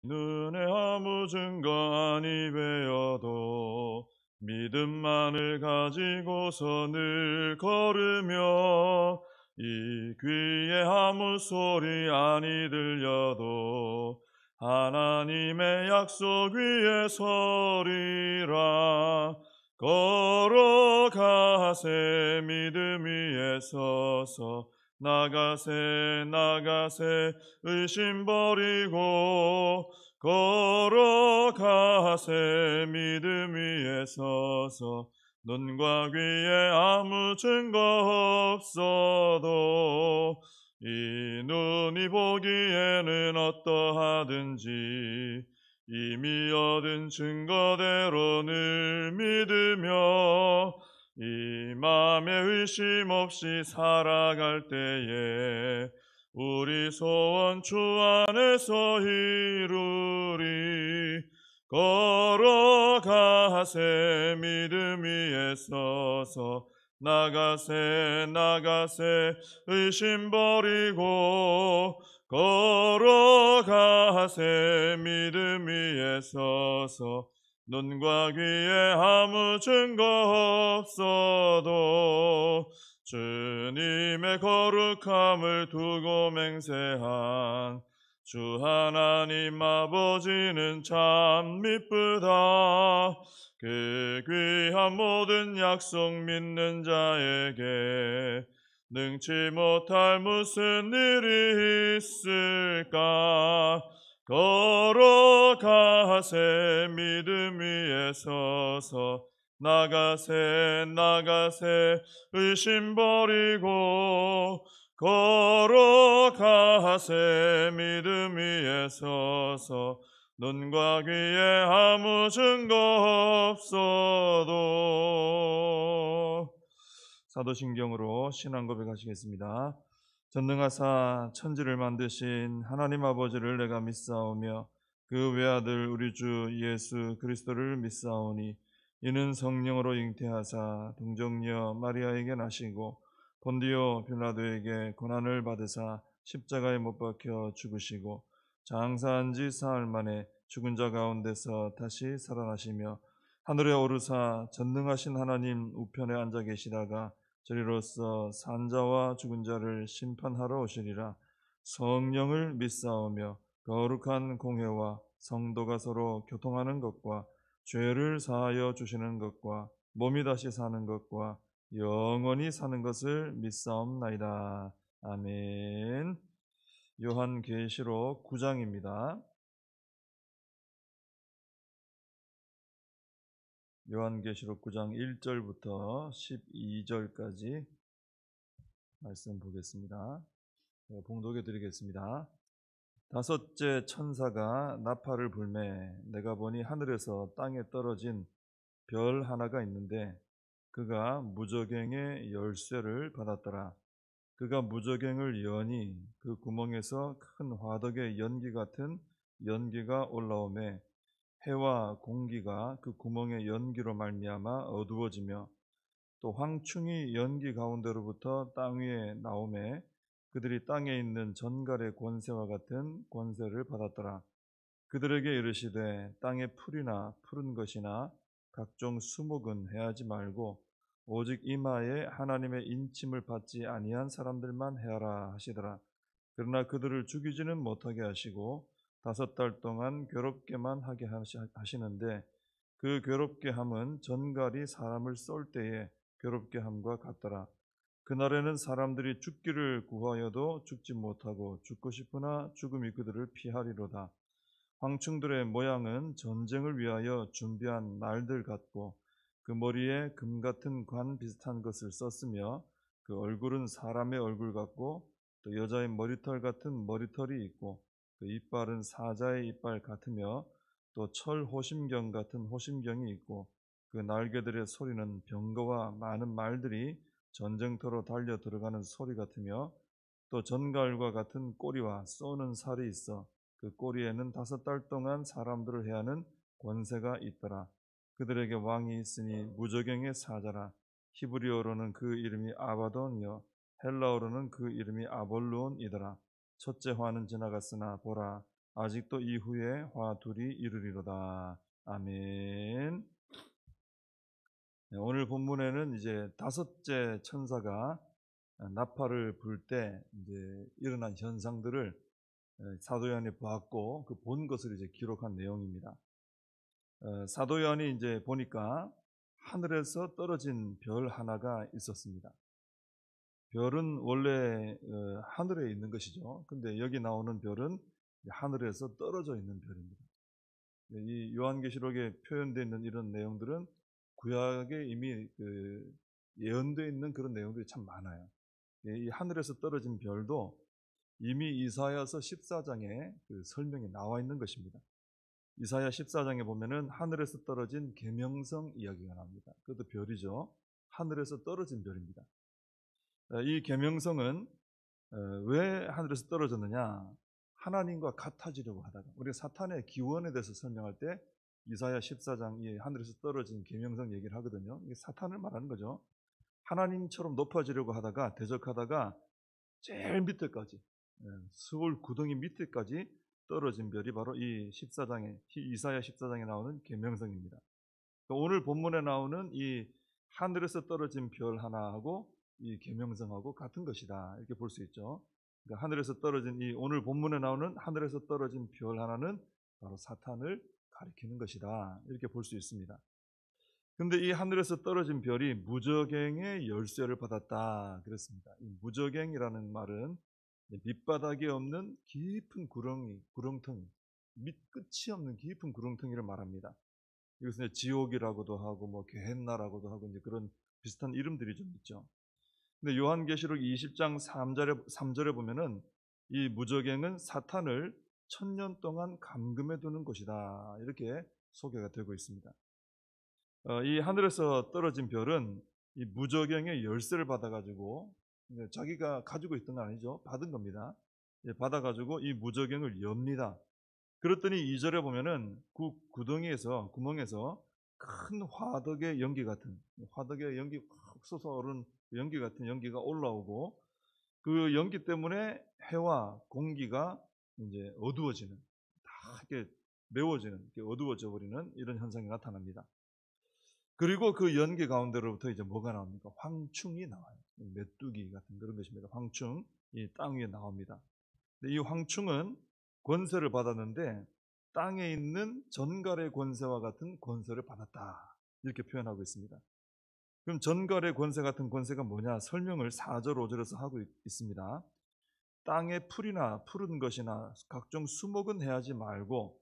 눈에 아무 증거 아니 베어도 믿음만을 가지고서 늘 걸으며 이 귀에 아무 소리 아니 들려도 하나님의 약속 위에 서리라. 걸어가세 믿음 위에 서서 나가세 나가세 의심 버리고 걸어가세 믿음 위에 서서 눈과 귀에 아무 증거 없어도 이 눈이 보기에는 어떠하든지 이미 얻은 증거대로 늘 믿으며 이 맘에 의심 없이 살아갈 때에 우리 소원 주 안에서 이루리. 걸어가세 믿음 위에 서서 나가세 나가세 의심 버리고 걸어가세 믿음 위에 서서 눈과 귀에 아무 증거 없어도 주님의 거룩함을 두고 맹세한 주 하나님 아버지는 참 미쁘다. 그 귀한 모든 약속 믿는 자에게 능치 못할 무슨 일이 있을까. 걸어가세 믿음 위에 서서 나가세 나가세 의심 버리고 걸어가세 믿음 위에 서서 눈과 귀에 아무 증거 없어도. 사도신경으로 신앙 고백하시겠습니다. 전능하사 천지를 만드신 하나님 아버지를 내가 믿사오며 그 외아들 우리 주 예수 그리스도를 믿사오니 이는 성령으로 잉태하사 동정녀 마리아에게 나시고 본디오 빌라도에게 고난을 받으사 십자가에 못 박혀 죽으시고 장사한 지 사흘 만에 죽은 자 가운데서 다시 살아나시며 하늘에 오르사 전능하신 하나님 우편에 앉아 계시다가 저리로서 산자와 죽은 자를 심판하러 오시리라. 성령을 믿사오며 거룩한 공회와 성도가 서로 교통하는 것과 죄를 사하여 주시는 것과 몸이 다시 사는 것과 영원히 사는 것을 믿사옵나이다. 아멘. 요한계시록 9장입니다. 요한계시록 9장 1절부터 12절까지 말씀 보겠습니다. 봉독해 드리겠습니다. 다섯째 천사가 나팔을 불매 내가 보니 하늘에서 땅에 떨어진 별 하나가 있는데 그가 무저갱의 열쇠를 받았더라. 그가 무저갱을 여니 그 구멍에서 큰 화덕의 연기 같은 연기가 올라오매 해와 공기가 그 구멍의 연기로 말미암아 어두워지며 또 황충이 연기 가운데로부터 땅 위에 나오매 그들이 땅에 있는 전갈의 권세와 같은 권세를 받았더라. 그들에게 이르시되 땅의 풀이나 푸른 것이나 각종 수목은 해하지 말고 오직 이마에 하나님의 인침을 받지 아니한 사람들만 해하라 하시더라. 그러나 그들을 죽이지는 못하게 하시고 5달 동안 괴롭게만 하게 하시는데 그 괴롭게 함은 전갈이 사람을 쏠 때에 괴롭게 함과 같더라. 그날에는 사람들이 죽기를 구하여도 죽지 못하고 죽고 싶으나 죽음이 그들을 피하리로다. 황충들의 모양은 전쟁을 위하여 준비한 날들 같고 그 머리에 금 같은 관 비슷한 것을 썼으며 그 얼굴은 사람의 얼굴 같고 또 여자의 머리털 같은 머리털이 있고 그 이빨은 사자의 이빨 같으며 또 철 호심경 같은 호심경이 있고 그 날개들의 소리는 병거와 많은 말들이 전쟁터로 달려 들어가는 소리 같으며 또 전갈과 같은 꼬리와 쏘는 살이 있어 그 꼬리에는 5달 동안 사람들을 해하는 권세가 있더라. 그들에게 왕이 있으니 무저갱의 사자라. 히브리어로는 그 이름이 아바돈이요 헬라어로는 그 이름이 아볼루온이더라. 첫째 화는 지나갔으나 보라 아직도 이후에 화둘이 이르리로다. 아멘. 네, 오늘 본문에는 이제 다섯째 천사가 나팔을 불 때 이제 일어난 현상들을 사도 요한이 보았고 그 본 것을 이제 기록한 내용입니다. 사도 요한이 이제 보니까 하늘에서 떨어진 별 하나가 있었습니다. 별은 원래 하늘에 있는 것이죠. 근데 여기 나오는 별은 하늘에서 떨어져 있는 별입니다. 이 요한계시록에 표현되어 있는 이런 내용들은 구약에 이미 예언되어 있는 그런 내용들이 참 많아요. 이 하늘에서 떨어진 별도 이미 이사야서 14장에 그 설명이 나와 있는 것입니다. 이사야 14장에 보면은 하늘에서 떨어진 계명성 이야기가 나옵니다. 그것도 별이죠. 하늘에서 떨어진 별입니다. 이 계명성은 왜 하늘에서 떨어졌느냐? 하나님과 같아지려고 하다가, 우리가 사탄의 기원에 대해서 설명할 때 이사야 14장 이 하늘에서 떨어진 계명성 얘기를 하거든요. 이게 사탄을 말하는 거죠. 하나님처럼 높아지려고 하다가 대적하다가 제일 밑에까지, 스올 구덩이 밑에까지 떨어진 별이 바로 이 14장에 이사야 14장에 나오는 계명성입니다. 오늘 본문에 나오는 이 하늘에서 떨어진 별 하나하고 이 계명성하고 같은 것이다, 이렇게 볼 수 있죠. 그러니까 하늘에서 떨어진 이 오늘 본문에 나오는 하늘에서 떨어진 별 하나는 바로 사탄을 가리키는 것이다, 이렇게 볼 수 있습니다. 근데 이 하늘에서 떨어진 별이 무저갱의 열쇠를 받았다 그랬습니다. 이 무저갱이라는 말은 밑바닥이 없는 깊은 구렁텅이, 밑끝이 없는 깊은 구렁텅이를 말합니다. 이것은 지옥이라고도 하고 뭐 게헨나라고도 하고 이제 그런 비슷한 이름들이 좀 있죠. 근데 요한계시록 20장 3절에 보면은 이 무저갱은 사탄을 1000년 동안 감금해 두는 곳이다, 이렇게 소개가 되고 있습니다. 이 하늘에서 떨어진 별은 이 무저갱의 열쇠를 받아가지고, 자기가 가지고 있던 건 아니죠. 받은 겁니다. 받아가지고 이 무저갱을 엽니다. 그랬더니 2절에 보면은 그 구멍에서 큰 화덕의 연기 같은, 화덕의 연기 확 솟아오른 연기 같은 연기가 올라오고, 그 연기 때문에 해와 공기가 이제 어두워지는, 다 이렇게 메워지는, 이렇게 어두워져 버리는 이런 현상이 나타납니다. 그리고 그 연기 가운데로부터 이제 뭐가 나옵니까? 황충이 나와요. 메뚜기 같은 그런 것입니다. 황충, 이 땅 위에 나옵니다. 근데 이 황충은 권세를 받았는데 땅에 있는 전갈의 권세와 같은 권세를 받았다, 이렇게 표현하고 있습니다. 그럼 전갈의 권세 같은 권세가 뭐냐? 설명을 4절 5절에서 하고 있습니다. 땅의 풀이나 푸른 것이나 각종 수목은 해하지 말고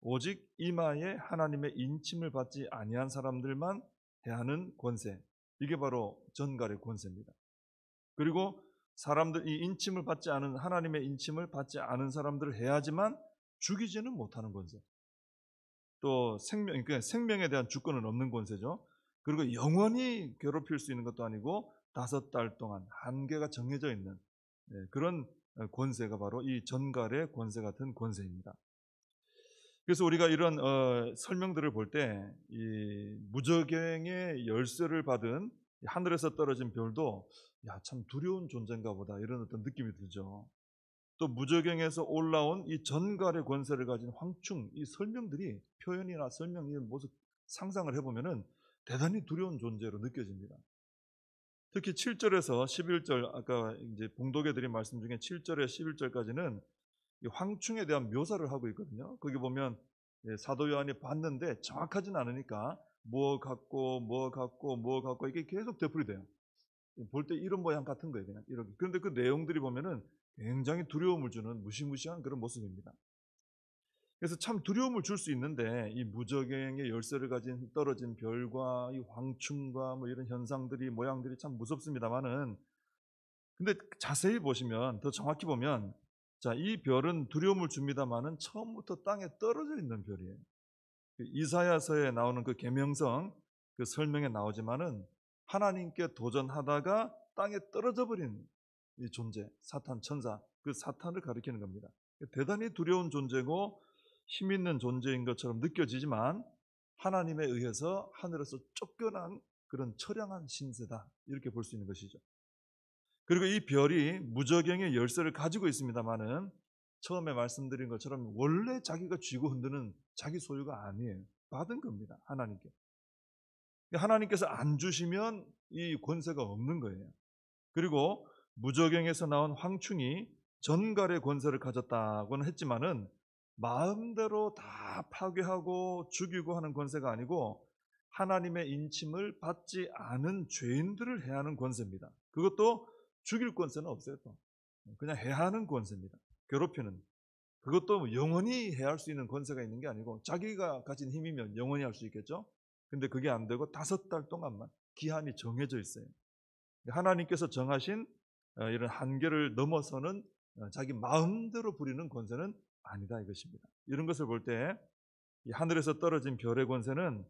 오직 이마에 하나님의 인침을 받지 아니한 사람들만 해하는 권세, 이게 바로 전갈의 권세입니다. 그리고 사람들, 이 인침을 받지 않은, 하나님의 인침을 받지 않은 사람들을 해야지만 죽이지는 못하는 권세, 또 그러니까 생명에 대한 주권은 없는 권세죠. 그리고 영원히 괴롭힐 수 있는 것도 아니고 5달 동안 한계가 정해져 있는 그런 권세가 바로 이 전갈의 권세 같은 권세입니다. 그래서 우리가 이런 설명들을 볼 때 이 무저갱의 열쇠를 받은 하늘에서 떨어진 별도 참 두려운 존재인가 보다, 이런 어떤 느낌이 들죠. 또 무저갱에서 올라온 이 전갈의 권세를 가진 황충, 이 설명들이, 표현이나 설명, 이 모습 상상을 해보면은 대단히 두려운 존재로 느껴집니다. 특히 7절에서 11절, 아까 이제 봉독해 드린 말씀 중에 7절에 11절까지는 이 황충에 대한 묘사를 하고 있거든요. 거기 보면 사도 요한이 봤는데 정확하진 않으니까 뭐 같고 이게 계속 되풀이 돼요. 볼 때 이런 모양 같은 거예요, 그냥 이렇게. 그런데 그 내용들이 보면은 굉장히 두려움을 주는 무시무시한 그런 모습입니다. 그래서 참 두려움을 줄 수 있는데 이 무저갱의 열쇠를 가진 떨어진 별과 이 황충과 뭐 이런 현상들이, 모양들이 참 무섭습니다만은, 근데 자세히 보시면, 더 정확히 보면, 자, 이 별은 두려움을 줍니다만은 처음부터 땅에 떨어져 있는 별이에요. 이사야서에 나오는 그 계명성, 그 설명에 나오지만은 하나님께 도전하다가 땅에 떨어져 버린 이 존재, 사탄 천사, 그 사탄을 가리키는 겁니다. 대단히 두려운 존재고 힘 있는 존재인 것처럼 느껴지지만 하나님에 의해서 하늘에서 쫓겨난 그런 처량한 신세다, 이렇게 볼 수 있는 것이죠. 그리고 이 별이 무저갱의 열쇠를 가지고 있습니다만은 처음에 말씀드린 것처럼 원래 자기가 쥐고 흔드는 자기 소유가 아니에요. 받은 겁니다. 하나님께. 하나님께서 안 주시면 이 권세가 없는 거예요. 그리고 무저갱에서 나온 황충이 전갈의 권세를 가졌다고는 했지만은 마음대로 다 파괴하고 죽이고 하는 권세가 아니고 하나님의 인침을 받지 않은 죄인들을 해하는 권세입니다. 그것도 죽일 권세는 없어요. 또 그냥 해하는 권세입니다. 괴롭히는. 그것도 영원히 해할 수 있는 권세가 있는 게 아니고 자기가 가진 힘이면 영원히 할 수 있겠죠. 근데 그게 안 되고 5달 동안만 기한이 정해져 있어요. 하나님께서 정하신 이런 한계를 넘어서는 자기 마음대로 부리는 권세는 아니다 이것입니다. 이런 것을 볼 때 이 하늘에서 떨어진 별의 권세는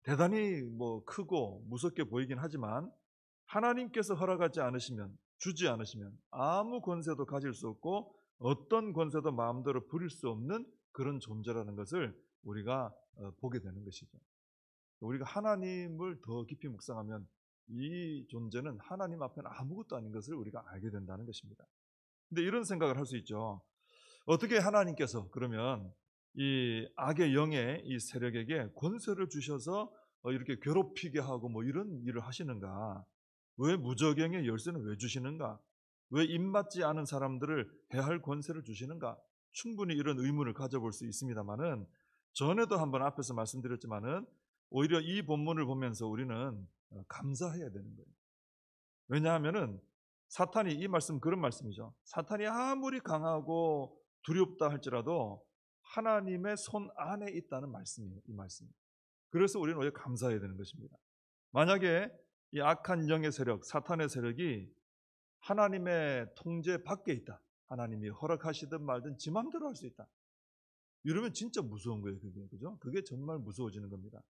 대단히 크고 무섭게 보이긴 하지만 하나님께서 허락하지 않으시면, 주지 않으시면 아무 권세도 가질 수 없고 어떤 권세도 마음대로 부릴 수 없는 그런 존재라는 것을 우리가 보게 되는 것이죠. 우리가 하나님을 더 깊이 묵상하면 이 존재는 하나님 앞에는 아무것도 아닌 것을 우리가 알게 된다는 것입니다. 근데 이런 생각을 할 수 있죠. 어떻게 하나님께서 그러면 이 악의 영의 이 세력에게 권세를 주셔서 이렇게 괴롭히게 하고 이런 일을 하시는가? 왜 무저갱의 열쇠는 왜 주시는가? 왜 입맞지 않은 사람들을 해할 권세를 주시는가? 충분히 이런 의문을 가져볼 수 있습니다만은 전에도 한번 앞에서 말씀드렸지만은 오히려 이 본문을 보면서 우리는 감사해야 되는 거예요. 왜냐하면은 사탄이 이 말씀 그런 말씀이죠. 사탄이 아무리 강하고 두렵다 할지라도 하나님의 손 안에 있다는 말씀이에요. 이 말씀. 그래서 우리는 오히려 감사해야 되는 것입니다. 만약에 이 악한 영의 세력, 사탄의 세력이 하나님의 통제 밖에 있다. 하나님이 허락하시든 말든 지 맘대로 할 수 있다. 이러면 진짜 무서운 거예요. 그죠? 그게 정말 무서워지는 겁니다.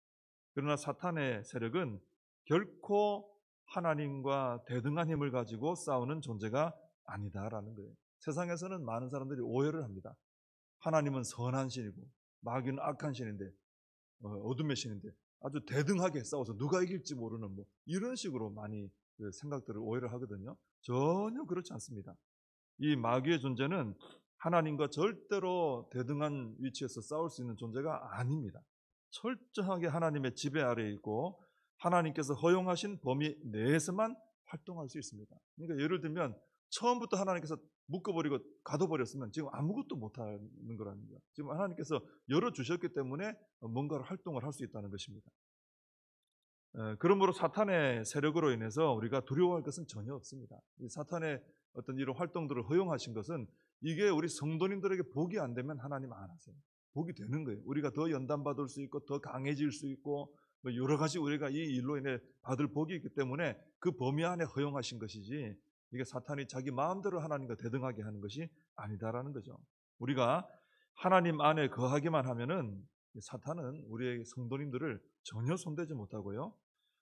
그러나 사탄의 세력은 결코 하나님과 대등한 힘을 가지고 싸우는 존재가 아니다라는 거예요. 세상에서는 많은 사람들이 오해를 합니다. 하나님은 선한 신이고 마귀는 악한 신인데 어둠의 신인데 아주 대등하게 싸워서 누가 이길지 모르는 이런 식으로 많이 생각들을 오해를 하거든요. 전혀 그렇지 않습니다. 이 마귀의 존재는 하나님과 절대로 대등한 위치에서 싸울 수 있는 존재가 아닙니다. 철저하게 하나님의 지배 아래에 있고 하나님께서 허용하신 범위 내에서만 활동할 수 있습니다. 그러니까 예를 들면 처음부터 하나님께서 묶어버리고 가둬버렸으면 지금 아무것도 못하는 거라는 거예요. 지금 하나님께서 열어주셨기 때문에 뭔가를 활동을 할 수 있다는 것입니다. 그러므로 사탄의 세력으로 인해서 우리가 두려워할 것은 전혀 없습니다. 이 사탄의 어떤 이런 활동들을 허용하신 것은 이게 우리 성도님들에게 복이 안 되면 하나님 안 하세요. 복이 되는 거예요. 우리가 더 연단받을 수 있고 더 강해질 수 있고 여러 가지 우리가 이 일로 인해 받을 복이 있기 때문에 그 범위 안에 허용하신 것이지 이게 사탄이 자기 마음대로 하나님과 대등하게 하는 것이 아니다라는 거죠. 우리가 하나님 안에 거하기만 하면은 사탄은 우리의 성도님들을 전혀 손대지 못하고요.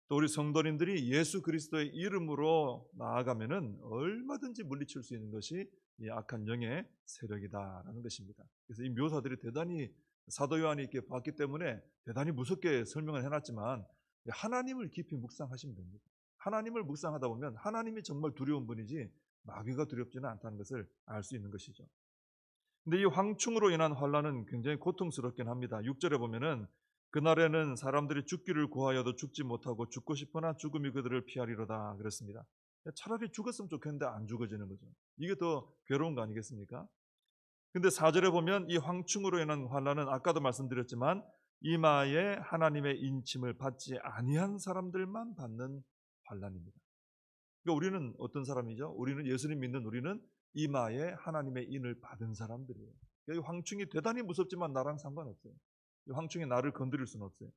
또 우리 성도님들이 예수 그리스도의 이름으로 나아가면은 얼마든지 물리칠 수 있는 것이 이 악한 영의 세력이다라는 것입니다. 그래서 이 묘사들이 대단히 사도 요한이 이렇게 봤기 때문에 대단히 무섭게 설명을 해놨지만 하나님을 깊이 묵상하시면 됩니다. 하나님을 묵상하다 보면 하나님이 정말 두려운 분이지 마귀가 두렵지는 않다는 것을 알 수 있는 것이죠. 근데 이 황충으로 인한 환란은 굉장히 고통스럽긴 합니다. 6절에 보면은 그날에는 사람들이 죽기를 구하여도 죽지 못하고 죽고 싶으나 죽음이 그들을 피하리로다 그랬습니다. 차라리 죽었으면 좋겠는데 안 죽어지는 거죠. 이게 더 괴로운 거 아니겠습니까? 근데 4절에 보면 이 황충으로 인한 환란은 아까도 말씀드렸지만 이마에 하나님의 인침을 받지 아니한 사람들만 받는 환란입니다. 그러니까 우리는 어떤 사람이죠? 우리는 예수님 믿는 우리는 이마에 하나님의 인을 받은 사람들이에요. 그러니까 이 황충이 대단히 무섭지만 나랑 상관없어요. 이 황충이 나를 건드릴 수는 없어요.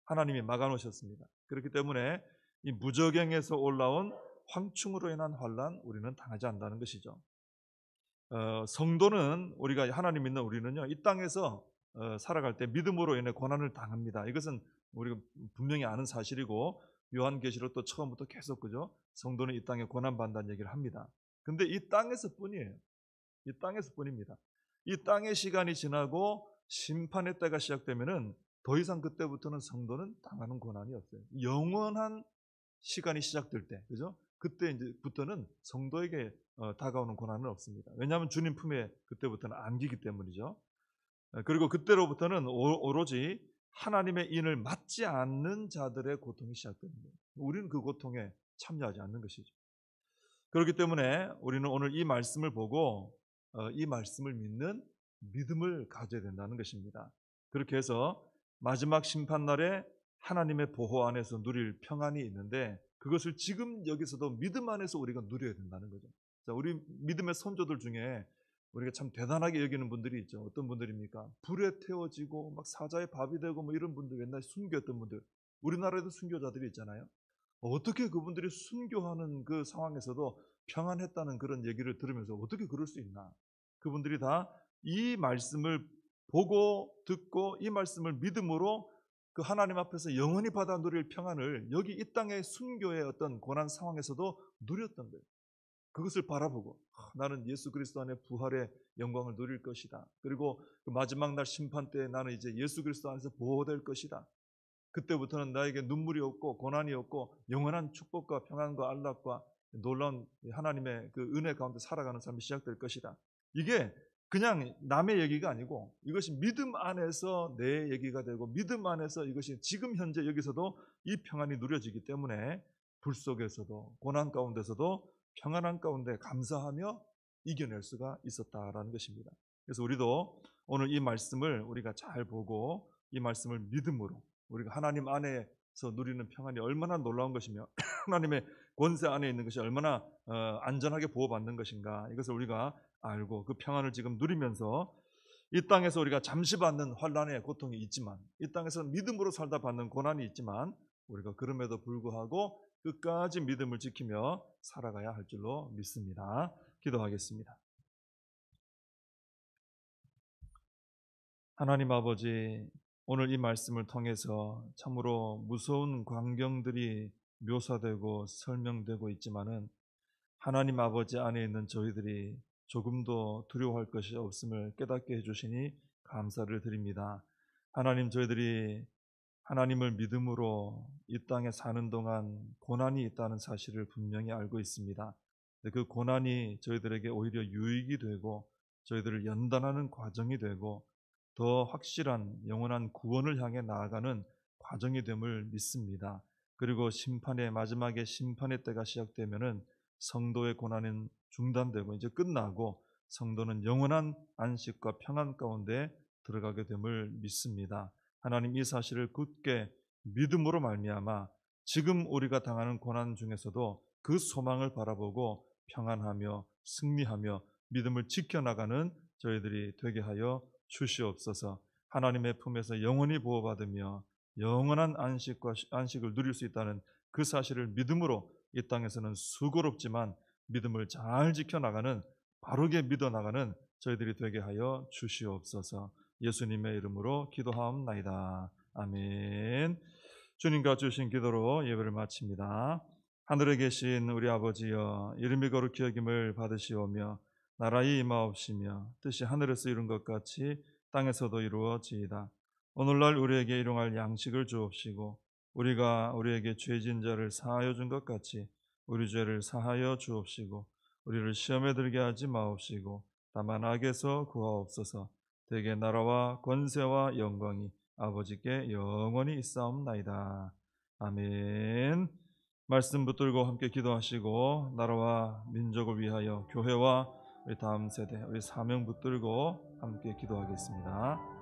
하나님이 막아놓으셨습니다. 그렇기 때문에 이 무저갱에서 올라온 황충으로 인한 환란 우리는 당하지 않는다는 것이죠. 성도는 우리가 하나님 믿는 우리는요 이 땅에서 살아갈 때 믿음으로 인해 고난을 당합니다. 이것은 우리가 분명히 아는 사실이고 요한계시록 또 처음부터 계속 그죠 성도는 이 땅에 고난 받는다는 얘기를 합니다. 근데 이 땅에서뿐이에요. 이 땅에서뿐입니다. 이 땅의 시간이 지나고 심판의 때가 시작되면은 더 이상 그때부터는 성도는 당하는 고난이 없어요. 영원한 시간이 시작될 때, 그죠? 그때 이제부터는 성도에게 다가오는 고난은 없습니다. 왜냐하면 주님 품에 그때부터는 안기기 때문이죠. 그리고 그때로부터는 오로지 하나님의 인을 맡지 않는 자들의 고통이 시작됩니다. 우리는 그 고통에 참여하지 않는 것이죠. 그렇기 때문에 우리는 오늘 이 말씀을 보고 이 말씀을 믿는 믿음을 가져야 된다는 것입니다. 그렇게 해서 마지막 심판날에 하나님의 보호 안에서 누릴 평안이 있는데 그것을 지금 여기서도 믿음 안에서 우리가 누려야 된다는 거죠. 자, 우리 믿음의 선조들 중에 우리가 참 대단하게 여기는 분들이 있죠. 어떤 분들입니까? 불에 태워지고 막 사자의 밥이 되고 뭐 이런 분들, 옛날에 순교했던 분들, 우리나라에도 순교자들이 있잖아요. 어떻게 그분들이 순교하는 그 상황에서도 평안했다는 그런 얘기를 들으면서 어떻게 그럴 수 있나? 그분들이 다 이 말씀을 보고 듣고 이 말씀을 믿음으로 그 하나님 앞에서 영원히 받아 누릴 평안을 여기 이 땅의 순교의 어떤 고난 상황에서도 누렸던 거예요. 그것을 바라보고 나는 예수 그리스도 안에 부활의 영광을 누릴 것이다. 그리고 그 마지막 날 심판 때 나는 이제 예수 그리스도 안에서 보호될 것이다. 그때부터는 나에게 눈물이 없고 고난이 없고 영원한 축복과 평안과 안락과 놀라운 하나님의 그 은혜 가운데 살아가는 삶이 시작될 것이다. 이게 그냥 남의 얘기가 아니고 이것이 믿음 안에서 내 얘기가 되고 믿음 안에서 이것이 지금 현재 여기서도 이 평안이 누려지기 때문에 불 속에서도 고난 가운데서도 평안한 가운데 감사하며 이겨낼 수가 있었다라는 것입니다. 그래서 우리도 오늘 이 말씀을 우리가 잘 보고 이 말씀을 믿음으로 우리가 하나님 안에서 누리는 평안이 얼마나 놀라운 것이며 하나님의 권세 안에 있는 것이 얼마나 안전하게 보호받는 것인가 이것을 우리가 알고 그 평안을 지금 누리면서 이 땅에서 우리가 잠시 받는 환난의 고통이 있지만 이 땅에서 믿음으로 살다 받는 고난이 있지만 우리가 그럼에도 불구하고 끝까지 믿음을 지키며 살아가야 할 줄로 믿습니다. 기도하겠습니다. 하나님 아버지, 오늘 이 말씀을 통해서 참으로 무서운 광경들이 묘사되고 설명되고 있지만은 하나님 아버지 안에 있는 저희들이 조금도 두려워할 것이 없음을 깨닫게 해주시니 감사를 드립니다. 하나님, 저희들이 하나님을 믿음으로 이 땅에 사는 동안 고난이 있다는 사실을 분명히 알고 있습니다. 그 고난이 저희들에게 오히려 유익이 되고 저희들을 연단하는 과정이 되고 더 확실한 영원한 구원을 향해 나아가는 과정이 됨을 믿습니다. 그리고 심판의 마지막에 심판의 때가 시작되면은 성도의 고난은 중단되고 이제 끝나고 성도는 영원한 안식과 평안 가운데 들어가게 됨을 믿습니다. 하나님, 이 사실을 굳게 믿음으로 말미암아 지금 우리가 당하는 고난 중에서도 그 소망을 바라보고 평안하며 승리하며 믿음을 지켜나가는 저희들이 되게 하여 주시옵소서. 하나님의 품에서 영원히 보호받으며 영원한 안식을 누릴 수 있다는 그 사실을 믿음으로 이 땅에서는 수고롭지만 믿음을 잘 지켜나가는, 바르게 믿어나가는 저희들이 되게 하여 주시옵소서. 예수님의 이름으로 기도하옵나이다. 아멘. 주님과 주신 기도로 예배를 마칩니다. 하늘에 계신 우리 아버지여, 이름이 거룩히 여김을 받으시오며 나라의 임하옵시며 뜻이 하늘에서 이룬 것 같이 땅에서도 이루어지이다. 오늘날 우리에게 일용할 양식을 주옵시고 우리가 우리에게 죄진 자를 사하여 준 것 같이 우리 죄를 사하여 주옵시고 우리를 시험에 들게 하지 마옵시고 다만 악에서 구하옵소서. 대개 나라와 권세와 영광이 아버지께 영원히 있사옵나이다. 아멘. 말씀 붙들고 함께 기도하시고 나라와 민족을 위하여 교회와 우리 다음 세대 우리 사명 붙들고 함께 기도하겠습니다.